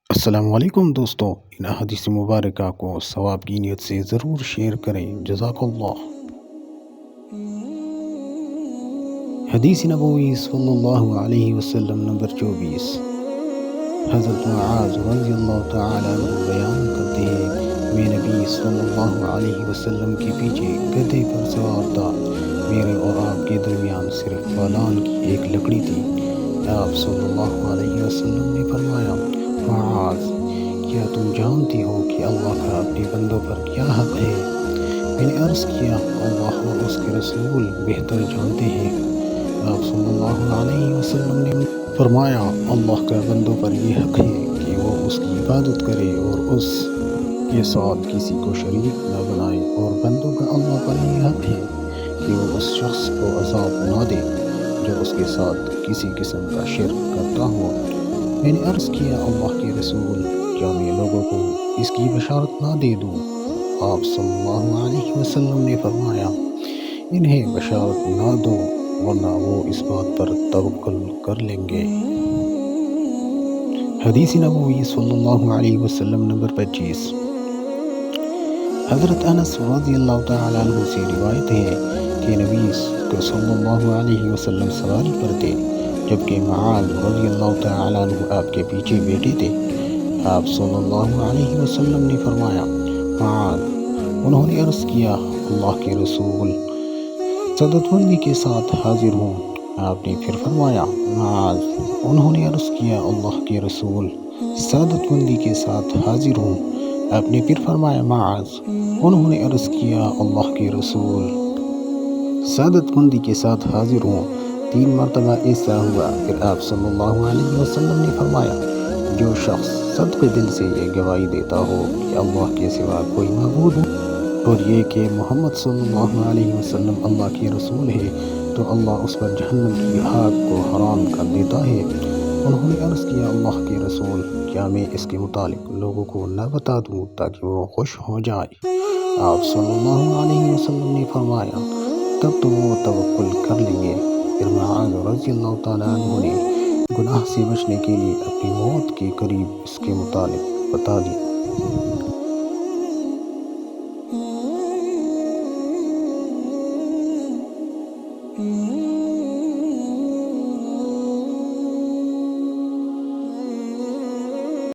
السلام علیکم دوستوں، ان احادیث مبارکہ کو ثواب کی نیت سے ضرور شیئر کریں، جزاک اللہ۔ حدیث نبوی صلی اللہ علیہ وسلم نمبر 24۔ حضرت معاذ رضی اللہ تعالیٰ عنہ بیان کرتے ہیں، میں نبی صلی اللہ علیہ وسلم کے پیچھے گدھے پر سوار تھا، میرے اور آپ کے درمیان صرف فلان کی ایک لکڑی تھی۔ آپ صلی اللہ علیہ وسلم نے فرمایا، معاذ، کیا تم جانتی ہو کہ اللہ کا اپنے بندوں پر کیا حق ہے؟ میں نے عرض کیا، اللہ اور اس کے رسول بہتر جانتے ہیں۔ آپ صلی اللہ علیہ وسلم نے فرمایا، اللہ کا بندوں پر یہ حق ہے کہ وہ اس کی عبادت کرے اور اس کے ساتھ کسی کو شریک نہ بنائے، اور بندوں کا اللہ پر یہ حق ہے کہ وہ اس شخص کو عذاب نہ دے جو اس کے ساتھ کسی قسم کا شرک کرتا ہو۔ میں نے عرض کیا، اللہ کے رسول، کیا میں لوگوں کو اس کی بشارت نہ دے دوں؟ آپ صلی اللہ علیہ وسلم نے فرمایا، انہیں بشارت نہ دو ورنہ وہ اس بات پر توکل کر لیں گے۔ حدیث نبوی صلی اللہ علیہ وسلم نمبر 25۔ حضرت انس رضی اللہ تعالیٰ عنہ سے روایت ہے کہ نبی صلی اللہ علیہ وسلم سواری پر تھے، جبکہ معاذ رضی اللہ تعالیٰ عنہ آپ کے پیچھے بیٹھے تھے۔ آپ صلی اللہ علیہ وسلم نے فرمایا، معاذ۔ انہوں نے عرض کیا، اللہ کے رسول، سعادت مندی کے ساتھ حاضر ہوں۔ آپ نے پھر فرمایا، معاذ۔ انہوں نے عرض کیا، اللہ کے رسول، سعادت مندی کے ساتھ حاضر ہوں۔ آپ نے پھر فرمایا، معاذ۔ انہوں نے عرض کیا، اللہ کے رسول، سعادت مندی کے ساتھ حاضر ہوں۔ 3 مرتبہ ایسا ہوا، پھر آپ صلی اللہ علیہ وسلم نے فرمایا، جو شخص صدقے دل سے یہ گواہی دیتا ہو کہ اللہ کے سوا کوئی معبود نہیں اور یہ کہ محمد صلی اللہ علیہ وسلم اللہ کے رسول ہے، تو اللہ اس پر جہنم کی آگ کو حرام کر دیتا ہے۔ انہوں نے عرض کیا، اللہ کے رسول، کیا میں اس کے متعلق لوگوں کو نہ بتا دوں تاکہ وہ خوش ہو جائیں؟ آپ صلی اللہ علیہ وسلم نے فرمایا، تب تو وہ توکل کر لیں گے۔ پھر معاذ رضی اللہ تعالیٰ عنہ نے گناہ سے بچنے کے لیے اپنی موت کے قریب اس کے متعلق بتا دیا۔